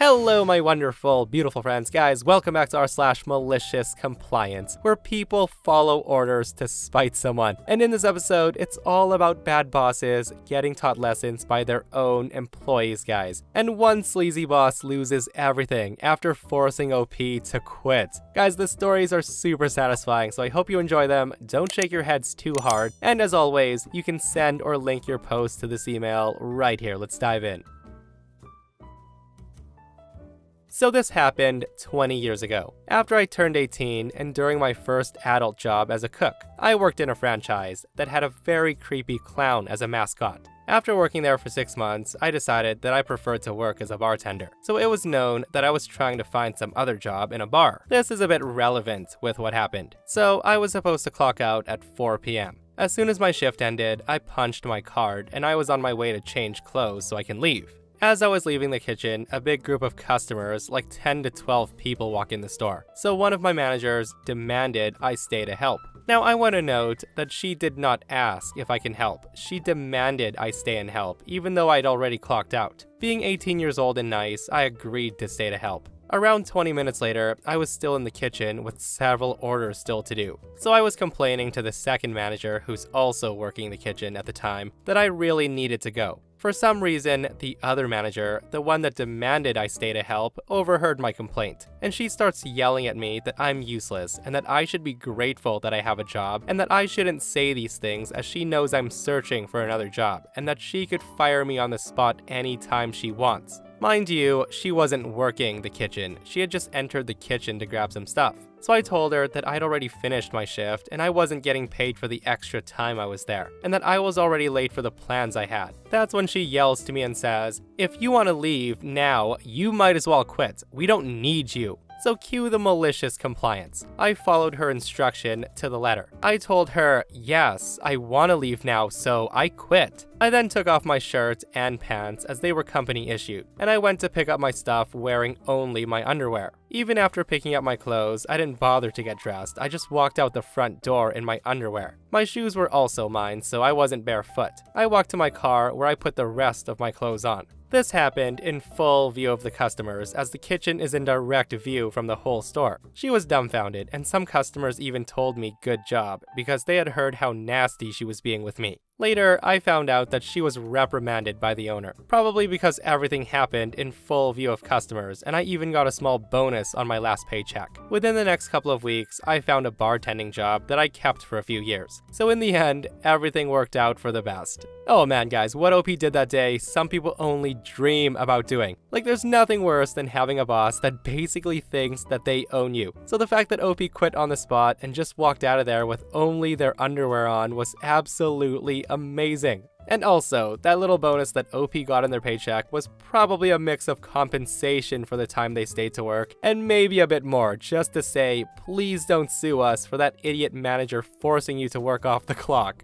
Hello, my wonderful, beautiful friends. Guys, welcome back to r/MaliciousCompliance, where people follow orders to spite someone. And in this episode, it's all about bad bosses getting taught lessons by their own employees, guys. And one sleazy boss loses everything after forcing OP to quit. Guys, the stories are super satisfying, so I hope you enjoy them. Don't shake your heads too hard. And as always, you can send or link your post to this email right here. Let's dive in. So this happened 20 years ago, after I turned 18 and during my first adult job as a cook. I worked in a franchise that had a very creepy clown as a mascot. After working there for 6 months, I decided that I preferred to work as a bartender. So it was known that I was trying to find some other job in a bar. This is a bit relevant with what happened. So I was supposed to clock out at 4 p.m. As soon as my shift ended, I punched my card and I was on my way to change clothes so I can leave. As I was leaving the kitchen, a big group of customers, like 10 to 12 people, walk in the store. So one of my managers demanded I stay to help. Now I want to note that she did not ask if I can help. She demanded I stay and help, even though I'd already clocked out. Being 18 years old and nice, I agreed to stay to help. Around 20 minutes later, I was still in the kitchen with several orders still to do. So I was complaining to the second manager, who's also working the kitchen at the time, that I really needed to go. For some reason, the other manager, the one that demanded I stay to help, overheard my complaint. And she starts yelling at me that I'm useless and that I should be grateful that I have a job and that I shouldn't say these things as she knows I'm searching for another job and that she could fire me on the spot anytime she wants. Mind you, she wasn't working the kitchen. She had just entered the kitchen to grab some stuff. So I told her that I'd already finished my shift and I wasn't getting paid for the extra time I was there, and that I was already late for the plans I had. That's when she yells to me and says, "If you want to leave now, you might as well quit. We don't need you." So cue the malicious compliance. I followed her instruction to the letter. I told her, yes, I want to leave now, so I quit. I then took off my shirt and pants as they were company issued, and I went to pick up my stuff wearing only my underwear. Even after picking up my clothes, I didn't bother to get dressed. I just walked out the front door in my underwear. My shoes were also mine, so I wasn't barefoot. I walked to my car where I put the rest of my clothes on. This happened in full view of the customers, as the kitchen is in direct view from the whole store. She was dumbfounded, and some customers even told me good job, because they had heard how nasty she was being with me. Later, I found out that she was reprimanded by the owner, probably because everything happened in full view of customers, and I even got a small bonus on my last paycheck. Within the next couple of weeks, I found a bartending job that I kept for a few years. So in the end, everything worked out for the best. Oh man, guys, what OP did that day, some people only dream about doing. Like, there's nothing worse than having a boss that basically thinks that they own you. So the fact that OP quit on the spot and just walked out of there with only their underwear on was absolutely amazing. And also, that little bonus that OP got in their paycheck was probably a mix of compensation for the time they stayed to work, and maybe a bit more, just to say, please don't sue us for that idiot manager forcing you to work off the clock.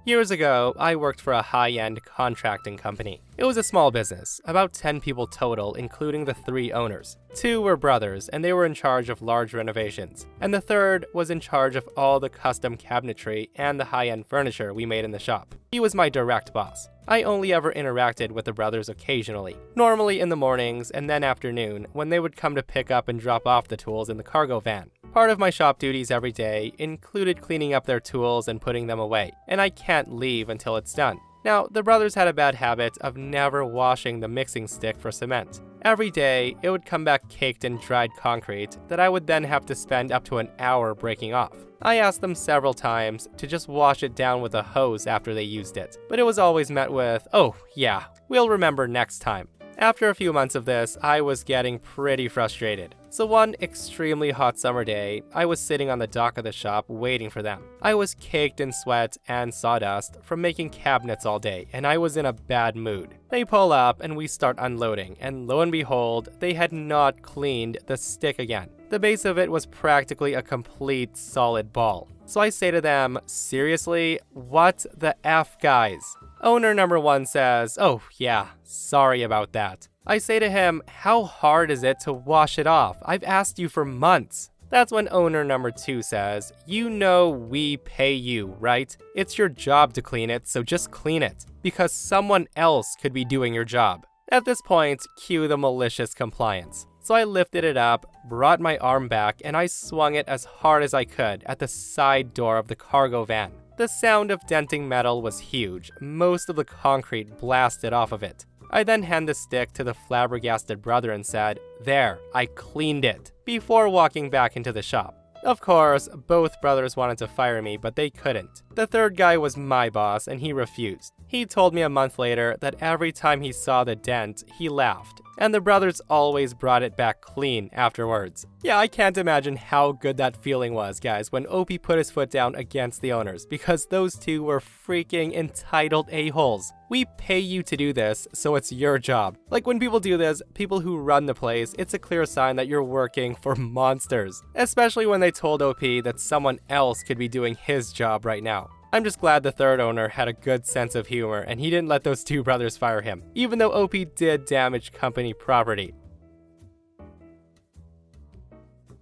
Years ago, I worked for a high-end contracting company. It was a small business, about 10 people total, including the 3 owners. 2 were brothers, and they were in charge of large renovations. And the third was in charge of all the custom cabinetry and the high-end furniture we made in the shop. He was my direct boss. I only ever interacted with the brothers occasionally, normally in the mornings and then afternoon, when they would come to pick up and drop off the tools in the cargo van. Part of my shop duties every day included cleaning up their tools and putting them away, and I can't leave until it's done. Now, the brothers had a bad habit of never washing the mixing stick for cement. Every day, it would come back caked in dried concrete that I would then have to spend up to an hour breaking off. I asked them several times to just wash it down with a hose after they used it, but it was always met with, "Oh, yeah, we'll remember next time." After a few months of this, I was getting pretty frustrated. So one extremely hot summer day, I was sitting on the dock of the shop waiting for them. I was caked in sweat and sawdust from making cabinets all day, and I was in a bad mood. They pull up and we start unloading, and lo and behold, they had not cleaned the stick again. The base of it was practically a complete solid ball. So I say to them, seriously, what the F, guys? Owner number 1 says, "Oh yeah, sorry about that." I say to him, how hard is it to wash it off? I've asked you for months. That's when owner number 2 says, "You know we pay you, right? It's your job to clean it, so just clean it, because someone else could be doing your job." At this point, cue the malicious compliance. So I lifted it up, brought my arm back, and I swung it as hard as I could at the side door of the cargo van. The sound of denting metal was huge. Most of the concrete blasted off of it. I then handed the stick to the flabbergasted brother and said, "There, I cleaned it," before walking back into the shop. Of course, both brothers wanted to fire me, but they couldn't. The third guy was my boss, and he refused. He told me a month later that every time he saw the dent, he laughed, and the brothers always brought it back clean afterwards. Yeah, I can't imagine how good that feeling was, guys, when OP put his foot down against the owners, because those two were freaking entitled a-holes. We pay you to do this, so it's your job. Like, when people do this, people who run the place, it's a clear sign that you're working for monsters. Especially when they told OP that someone else could be doing his job right now. I'm just glad the third owner had a good sense of humor and he didn't let those two brothers fire him, even though OP did damage company property.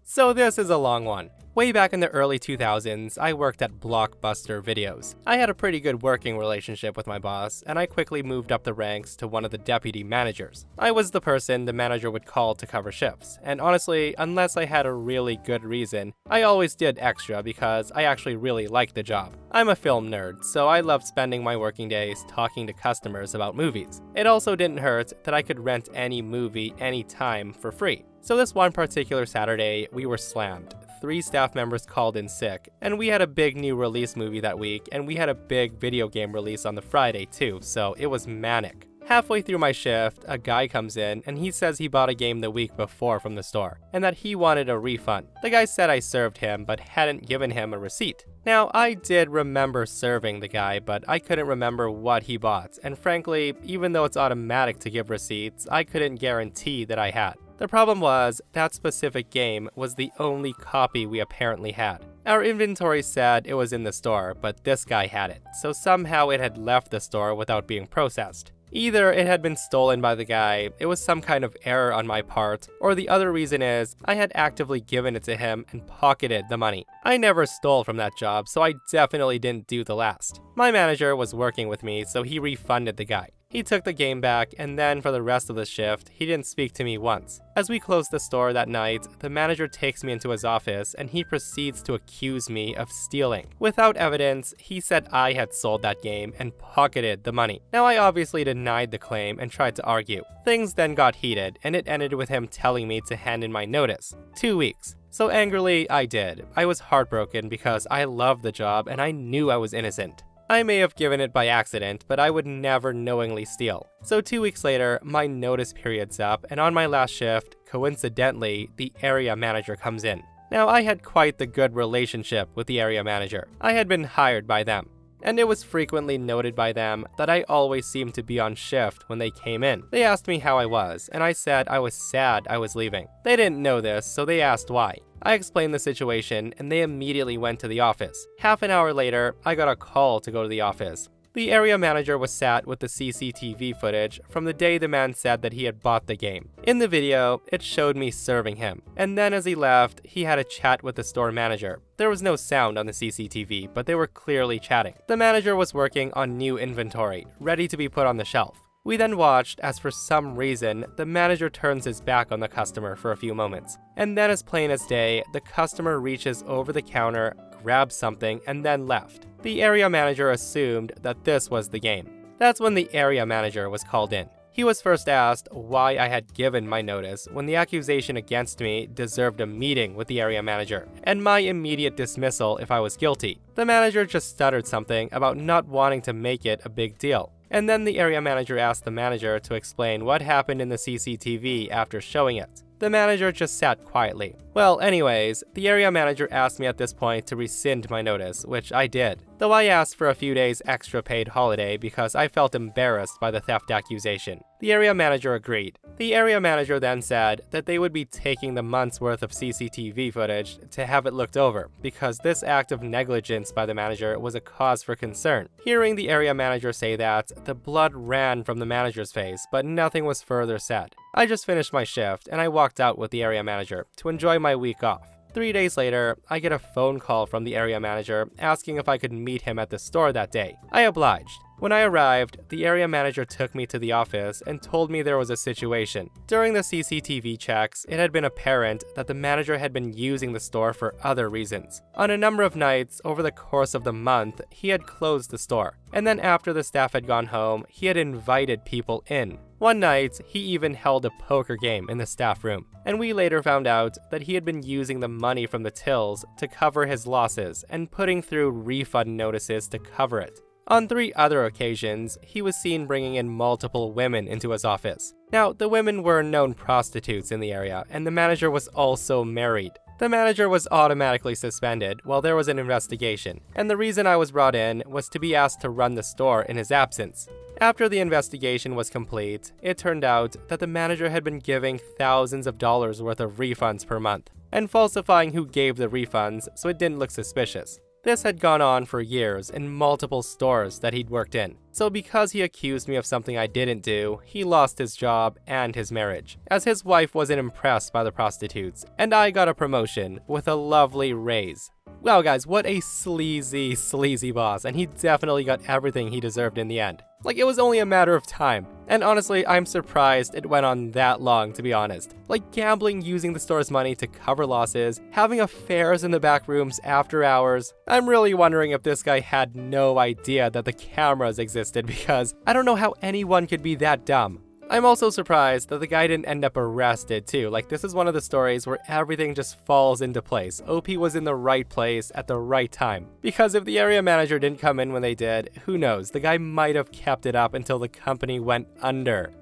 So this is a long one. Way back in the early 2000s, I worked at Blockbuster Videos. I had a pretty good working relationship with my boss, and I quickly moved up the ranks to one of the deputy managers. I was the person the manager would call to cover shifts, and honestly, unless I had a really good reason, I always did extra because I actually really liked the job. I'm a film nerd, so I loved spending my working days talking to customers about movies. It also didn't hurt that I could rent any movie anytime for free. So this one particular Saturday, we were slammed. 3 staff members called in sick, and we had a big new release movie that week, and we had a big video game release on the Friday too, so it was manic. Halfway through my shift, a guy comes in, and he says he bought a game the week before from the store, and that he wanted a refund. The guy said I served him, but hadn't given him a receipt. Now, I did remember serving the guy, but I couldn't remember what he bought, and frankly, even though it's automatic to give receipts, I couldn't guarantee that I had. The problem was, that specific game was the only copy we apparently had. Our inventory said it was in the store, but this guy had it, so somehow it had left the store without being processed. Either it had been stolen by the guy, it was some kind of error on my part, or the other reason is I had actively given it to him and pocketed the money. I never stole from that job, so I definitely didn't do the last. My manager was working with me, so he refunded the guy. He took the game back, and then for the rest of the shift, he didn't speak to me once. As we closed the store that night, the manager takes me into his office and he proceeds to accuse me of stealing. Without evidence, he said I had sold that game and pocketed the money. Now, I obviously denied the claim and tried to argue. Things then got heated, and it ended with him telling me to hand in my notice. 2 weeks. So angrily, I did. I was heartbroken because I loved the job and I knew I was innocent. I may have given it by accident, but I would never knowingly steal. So 2 weeks later, my notice period's up, and on my last shift, coincidentally, the area manager comes in. Now, I had quite the good relationship with the area manager. I had been hired by them, and it was frequently noted by them that I always seemed to be on shift when they came in. They asked me how I was, and I said I was sad I was leaving. They didn't know this, so they asked why. I explained the situation, and they immediately went to the office. Half an hour later, I got a call to go to the office. The area manager was sat with the CCTV footage from the day the man said that he had bought the game. In the video, it showed me serving him, and then as he left, he had a chat with the store manager. There was no sound on the CCTV, but they were clearly chatting. The manager was working on new inventory, ready to be put on the shelf. We then watched as for some reason, the manager turns his back on the customer for a few moments. And then as plain as day, the customer reaches over the counter, grabs something, and then left. The area manager assumed that this was the game. That's when the area manager was called in. He was first asked why I had given my notice when the accusation against me deserved a meeting with the area manager, and my immediate dismissal if I was guilty. The manager just stuttered something about not wanting to make it a big deal. And then the area manager asked the manager to explain what happened in the CCTV after showing it. The manager just sat quietly. Well, anyways, the area manager asked me at this point to rescind my notice, which I did. Though I asked for a few days extra paid holiday because I felt embarrassed by the theft accusation. The area manager agreed. The area manager then said that they would be taking the month's worth of CCTV footage to have it looked over, because this act of negligence by the manager was a cause for concern. Hearing the area manager say that, the blood ran from the manager's face, but nothing was further said. I just finished my shift, and I walked out with the area manager to enjoy my week off. 3 days later, I get a phone call from the area manager asking if I could meet him at the store that day. I obliged. When I arrived, the area manager took me to the office and told me there was a situation. During the CCTV checks, it had been apparent that the manager had been using the store for other reasons. On a number of nights over the course of the month, he had closed the store. And then after the staff had gone home, he had invited people in. One night, he even held a poker game in the staff room, and we later found out that he had been using the money from the tills to cover his losses and putting through refund notices to cover it. On 3 other occasions, he was seen bringing in multiple women into his office. Now, the women were known prostitutes in the area, and the manager was also married. The manager was automatically suspended while there was an investigation, and the reason I was brought in was to be asked to run the store in his absence. After the investigation was complete, it turned out that the manager had been giving thousands of dollars worth of refunds per month, and falsifying who gave the refunds so it didn't look suspicious. This had gone on for years in multiple stores that he'd worked in. So because he accused me of something I didn't do, he lost his job and his marriage, as his wife wasn't impressed by the prostitutes, and I got a promotion with a lovely raise. Wow guys, what a sleazy boss, and he definitely got everything he deserved in the end. Like, it was only a matter of time. And honestly, I'm surprised it went on that long, to be honest. Like, gambling using the store's money to cover losses, having affairs in the back rooms after hours. I'm really wondering if this guy had no idea that the cameras existed, because I don't know how anyone could be that dumb. I'm also surprised that the guy didn't end up arrested too. Like, this is one of the stories where everything just falls into place. OP was in the right place at the right time. Because if the area manager didn't come in when they did, who knows, the guy might have kept it up until the company went under.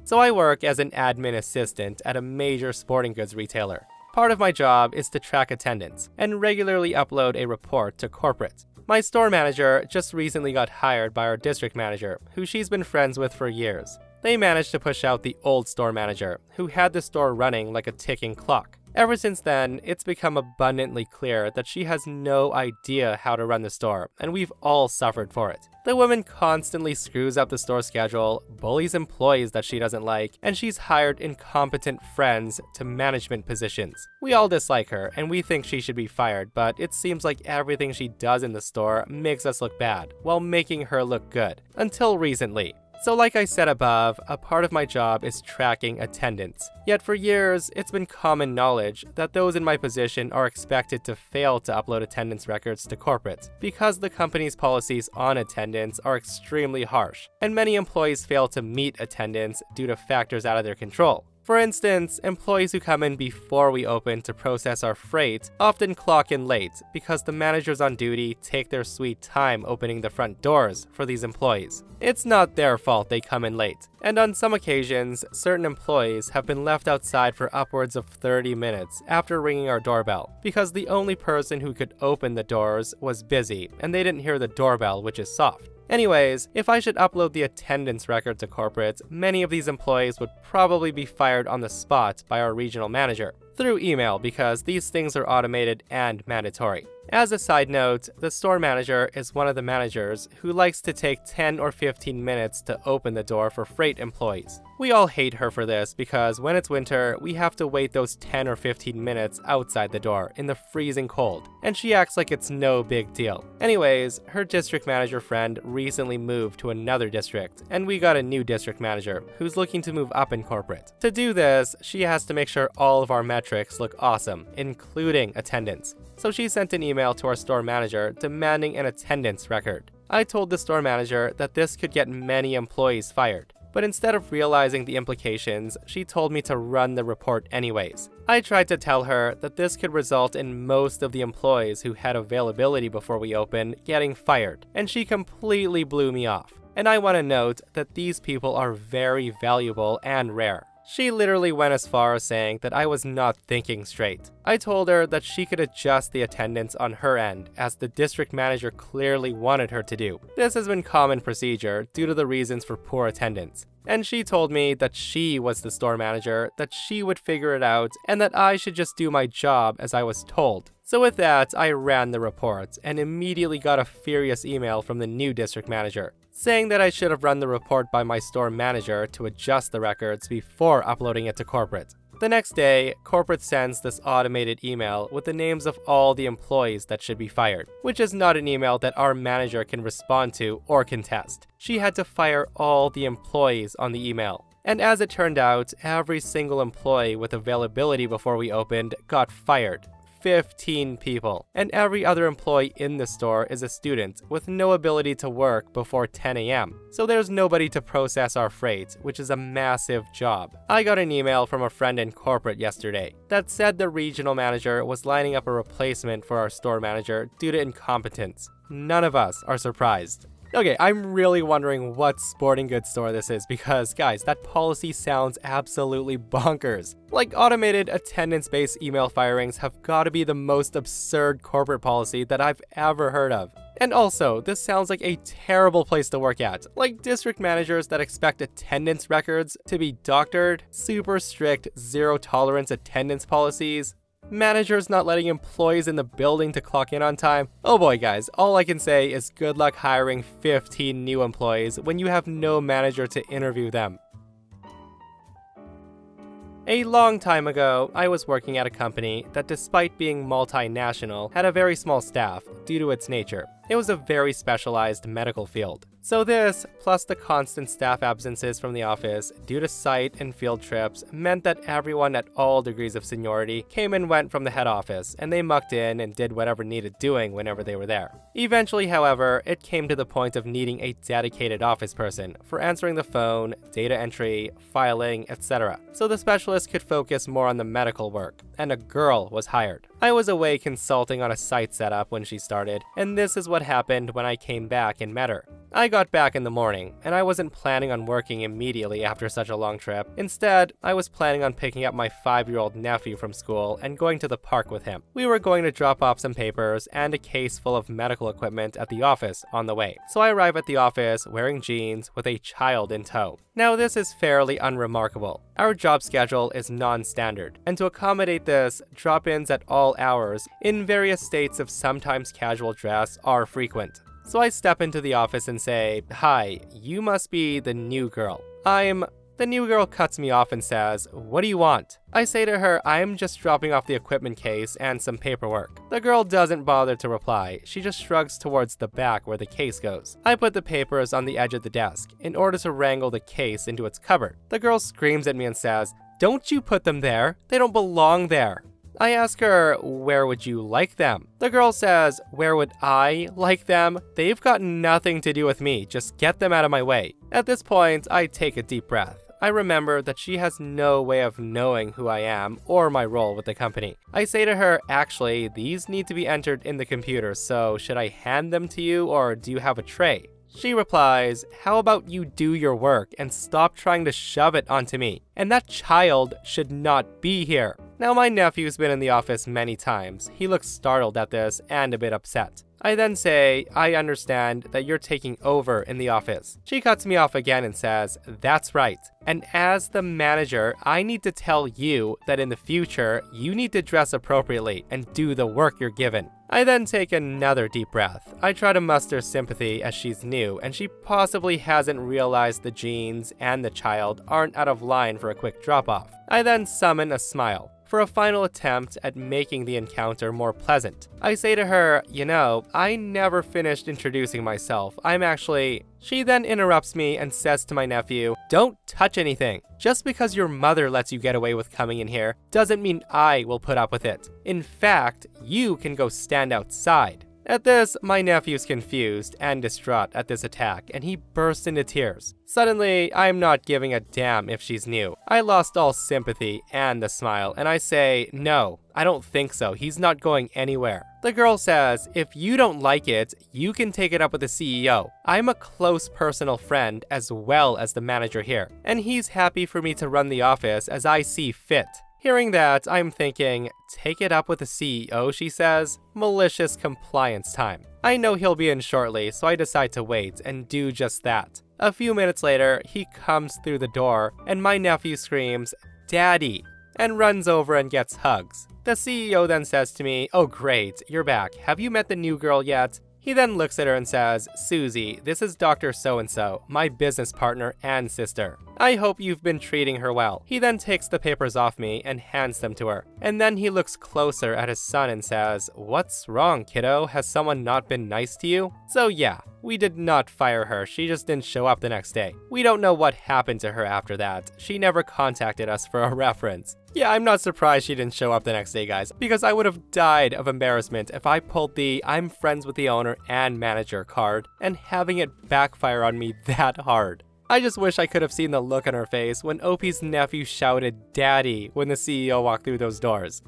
So I work as an admin assistant at a major sporting goods retailer. Part of my job is to track attendance and regularly upload a report to corporate. My store manager just recently got hired by our district manager, who she's been friends with for years. They managed to push out the old store manager, who had the store running like a ticking clock. Ever since then, it's become abundantly clear that she has no idea how to run the store, and we've all suffered for it. The woman constantly screws up the store schedule, bullies employees that she doesn't like, and she's hired incompetent friends to management positions. We all dislike her, and we think she should be fired, but it seems like everything she does in the store makes us look bad, while making her look good. Until recently. So like I said above, a part of my job is tracking attendance. Yet for years, it's been common knowledge that those in my position are expected to fail to upload attendance records to corporate, because the company's policies on attendance are extremely harsh, and many employees fail to meet attendance due to factors out of their control. For instance, employees who come in before we open to process our freight often clock in late because the managers on duty take their sweet time opening the front doors for these employees. It's not their fault they come in late, and on some occasions, certain employees have been left outside for upwards of 30 minutes after ringing our doorbell because the only person who could open the doors was busy and they didn't hear the doorbell, which is soft. Anyways, if I should upload the attendance record to corporate, many of these employees would probably be fired on the spot by our regional manager through email, because these things are automated and mandatory. As a side note, the store manager is one of the managers who likes to take 10 or 15 minutes to open the door for freight employees. We all hate her for this because when it's winter, we have to wait those 10 or 15 minutes outside the door in the freezing cold, and she acts like it's no big deal. Anyways, her district manager friend recently moved to another district, and we got a new district manager who's looking to move up in corporate. To do this, she has to make sure all of our metrics look awesome, including attendance. So she sent an email to our store manager demanding an attendance record. I told the store manager that this could get many employees fired, but instead of realizing the implications, she told me to run the report anyways. I tried to tell her that this could result in most of the employees who had availability before we opened getting fired, and she completely blew me off. And I want to note that these people are very valuable and rare. She literally went as far as saying that I was not thinking straight. I told her that she could adjust the attendance on her end, as the district manager clearly wanted her to do. This has been common procedure due to the reasons for poor attendance. And she told me that she was the store manager, that she would figure it out, and that I should just do my job as I was told. So with that, I ran the report and immediately got a furious email from the new district manager, saying that I should have run the report by my store manager to adjust the records before uploading it to corporate. The next day, corporate sends this automated email with the names of all the employees that should be fired, which is not an email that our manager can respond to or contest. She had to fire all the employees on the email. And as it turned out, every single employee with availability before we opened got fired. 15 people. And every other employee in the store is a student with no ability to work before 10 a.m. So there's nobody to process our freight, which is a massive job. I got an email from a friend in corporate yesterday that said the regional manager was lining up a replacement for our store manager due to incompetence. None of us are surprised. Okay, I'm really wondering what sporting goods store this is because, guys, that policy sounds absolutely bonkers. Like, automated attendance-based email firings have got to be the most absurd corporate policy that I've ever heard of. And also, this sounds like a terrible place to work at. Like district managers that expect attendance records to be doctored, super strict zero-tolerance attendance policies, managers not letting employees in the building to clock in on time. Oh boy, guys, all I can say is good luck hiring 15 new employees when you have no manager to interview them. A long time ago, I was working at a company that, despite being multinational, had a very small staff due to its nature. It was a very specialized medical field. So this, plus the constant staff absences from the office due to site and field trips, meant that everyone at all degrees of seniority came and went from the head office, and they mucked in and did whatever needed doing whenever they were there. Eventually, however, it came to the point of needing a dedicated office person for answering the phone, data entry, filing, etc. So the specialist could focus more on the medical work, and a girl was hired. I was away consulting on a site setup when she started, and this is what happened when I came back and met her. I got back in the morning, and I wasn't planning on working immediately after such a long trip. Instead, I was planning on picking up my 5-year-old nephew from school and going to the park with him. We were going to drop off some papers and a case full of medical equipment at the office on the way. So I arrive at the office wearing jeans with a child in tow. Now, this is fairly unremarkable. Our job schedule is non-standard, and to accommodate this, drop-ins at all hours in various states of sometimes casual dress are frequent. So I step into the office and say, "Hi, you must be the new girl." The new girl cuts me off and says, "What do you want?" I say to her, "I'm just dropping off the equipment case and some paperwork." The girl doesn't bother to reply. She just shrugs towards the back where the case goes. I put the papers on the edge of the desk in order to wrangle the case into its cupboard. The girl screams at me and says, "Don't you put them there. They don't belong there." I ask her, "Where would you like them?" The girl says, "Where would I like them? They've got nothing to do with me. Just get them out of my way." At this point, I take a deep breath. I remember that she has no way of knowing who I am or my role with the company. I say to her, "Actually, these need to be entered in the computer, so should I hand them to you or do you have a tray?" She replies, "How about you do your work and stop trying to shove it onto me? And that child should not be here." Now, my nephew's been in the office many times. He looks startled at this and a bit upset. I then say, "I understand that you're taking over in the office." She cuts me off again and says, "That's right. And as the manager, I need to tell you that in the future, you need to dress appropriately and do the work you're given." I then take another deep breath. I try to muster sympathy as she's new and she possibly hasn't realized the jeans and the child aren't out of line for a quick drop-off. I then summon a smile for a final attempt at making the encounter more pleasant. I say to her, "You know, I never finished introducing myself. She then interrupts me and says to my nephew, "Don't touch anything. Just because your mother lets you get away with coming in here doesn't mean I will put up with it. In fact, you can go stand outside." At this, my nephew's confused and distraught at this attack, and he bursts into tears. Suddenly, I'm not giving a damn if she's new. I lost all sympathy and the smile, and I say, "No, I don't think so. He's not going anywhere." The girl says, "If you don't like it, you can take it up with the CEO. I'm a close personal friend as well as the manager here, and he's happy for me to run the office as I see fit." Hearing that, I'm thinking, take it up with the CEO, she says. Malicious compliance time. I know he'll be in shortly, so I decide to wait and do just that. A few minutes later, he comes through the door, and my nephew screams, "Daddy!" and runs over and gets hugs. The CEO then says to me, "Oh great, you're back. Have you met the new girl yet?" He then looks at her and says, "Susie, this is Dr. So-and-so, my business partner and sister. I hope you've been treating her well." He then takes the papers off me and hands them to her. And then he looks closer at his son and says, "What's wrong, kiddo? Has someone not been nice to you?" So yeah, we did not fire her, she just didn't show up the next day. We don't know what happened to her after that. She never contacted us for a reference. Yeah, I'm not surprised she didn't show up the next day, guys, because I would have died of embarrassment if I pulled the "I'm friends with the owner and manager" card and having it backfire on me that hard. I just wish I could have seen the look on her face when Opie's nephew shouted "Daddy" when the CEO walked through those doors.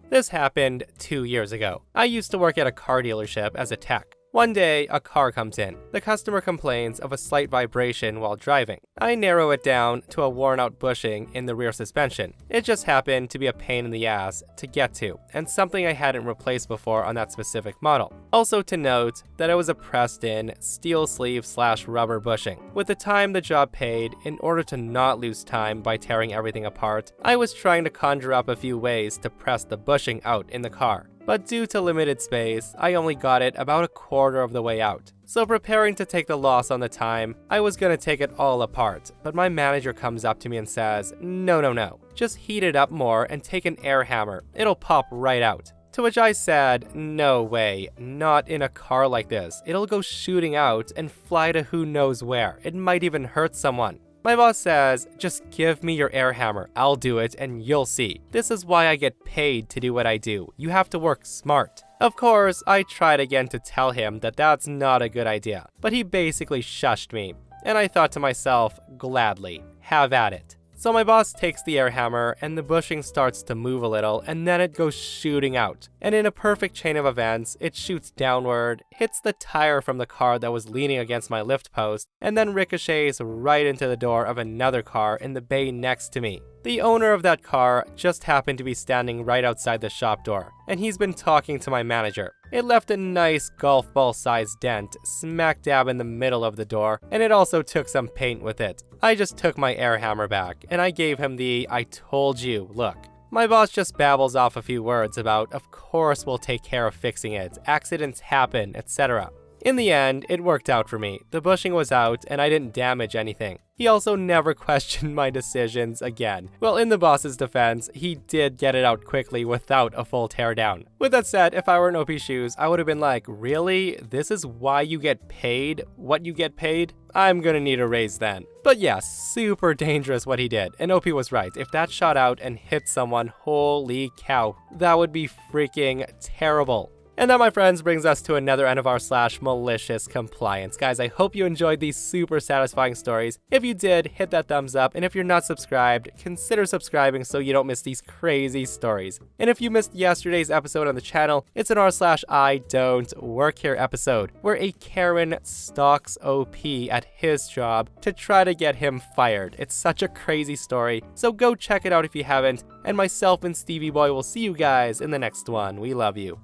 This happened 2 years ago. I used to work at a car dealership as a tech. One day, a car comes in. The customer complains of a slight vibration while driving. I narrow it down to a worn-out bushing in the rear suspension. It just happened to be a pain in the ass to get to, and something I hadn't replaced before on that specific model. Also to note that it was a pressed-in steel sleeve/rubber bushing. With the time the job paid, in order to not lose time by tearing everything apart, I was trying to conjure up a few ways to press the bushing out in the car. But due to limited space, I only got it about a quarter of the way out. So preparing to take the loss on the time, I was gonna take it all apart, but my manager comes up to me and says, No, just heat it up more and take an air hammer, it'll pop right out." To which I said, "No way, not in a car like this. It'll go shooting out and fly to who knows where. It might even hurt someone." My boss says, "Just give me your air hammer, I'll do it and you'll see. This is why I get paid to do what I do. You have to work smart." Of course, I tried again to tell him that that's not a good idea, but he basically shushed me. And I thought to myself, gladly, have at it. So my boss takes the air hammer and the bushing starts to move a little and then it goes shooting out. And in a perfect chain of events, it shoots downward, hits the tire from the car that was leaning against my lift post, and then ricochets right into the door of another car in the bay next to me. The owner of that car just happened to be standing right outside the shop door, and he's been talking to my manager. It left a nice golf ball-sized dent smack dab in the middle of the door, and it also took some paint with it. I just took my air hammer back, and I gave him the "I told you" look. My boss just babbles off a few words about, "Of course we'll take care of fixing it, accidents happen, etc." In the end, it worked out for me. The bushing was out, and I didn't damage anything. He also never questioned my decisions again. Well, in the boss's defense, he did get it out quickly without a full teardown. With that said, if I were in OP's shoes, I would have been like, "Really? This is why you get paid? What you get paid? I'm gonna need a raise then." But yeah, super dangerous what he did, and OP was right. If that shot out and hit someone, holy cow, that would be freaking terrible. And that, my friends, brings us to another end of our /malicious compliance. Guys, I hope you enjoyed these super satisfying stories. If you did, hit that thumbs up. And if you're not subscribed, consider subscribing so you don't miss these crazy stories. And if you missed yesterday's episode on the channel, it's an r/I don't work here episode, where a Karen stalks OP at his job to try to get him fired. It's such a crazy story, so go check it out if you haven't. And myself and Stevie Boy will see you guys in the next one. We love you.